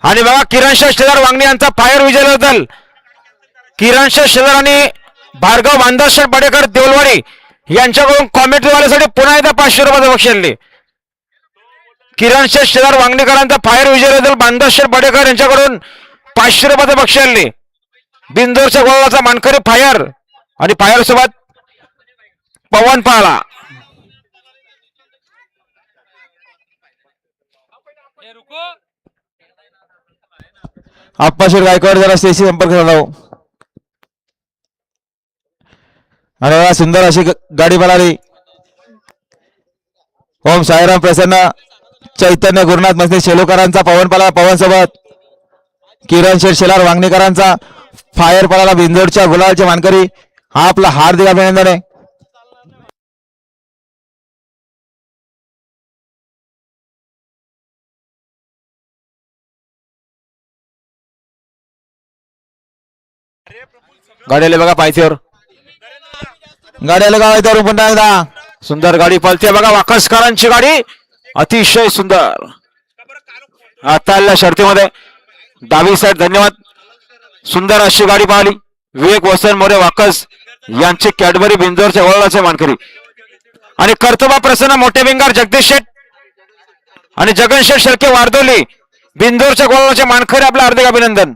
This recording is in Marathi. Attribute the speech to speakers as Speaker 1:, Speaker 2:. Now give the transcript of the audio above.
Speaker 1: आणि बघा किरण शेलार वांगणी यांचा फायर विजय किरण शेलार आणि भार्गव बांधवशेठ बडेकर देवलवाडी यांच्याकडून कॉमेंट्री वाल्यासाठी पुन्हा एकदा 500 रुपयाचं बक्षीस आणले. किरण शेलार वांगणीकरांचा फायर विजय बांधवशेठ बडेकर यांच्याकडून 500 रुपयाचं बक्षीस आणले. बिंदोरच्या गोलाचा मानकरी फायर आणि फायर सोबत पवन पाला.
Speaker 2: आप्पाशेठ गायकवाड जरा स्टेजशी संपर्क साधावा. आणि सुंदर अशी गाडी पळाली. ओम साईराम प्रसन्न चैतन्य गुरुनाथ मस्ती शेलोकरांचा पवन पळाला. पवन सोबत किरण शेलार वांगणीकरांचा फायर पळाला. बिंदोडच्या गुलालचे मानकरी हा आपला हार्दिक अभिनंदन आहे.
Speaker 1: गाडीला बघा पायथ्यावर
Speaker 2: गाड्याला गावायचं पुन्हा एकदा
Speaker 1: सुंदर गाडी पळते बघा. वाकसकरांची गाडी अतिशय सुंदर. आता शर्तीमध्ये डावी साईड. धन्यवाद. सुंदर अशी गाडी पाहिली. विवेक वसंत मोरे वाकस यांचे कॅडबरी बिंजोरच्या वळणाचे मानकरी आणि कर्तबा प्रसन्न मोठे भिंगार जगदीश शेठ आणि जगन शेठ शेळके वारदोली बिंदोरच्या गोळाचे मानकरी आपलं हार्दिक अभिनंदन.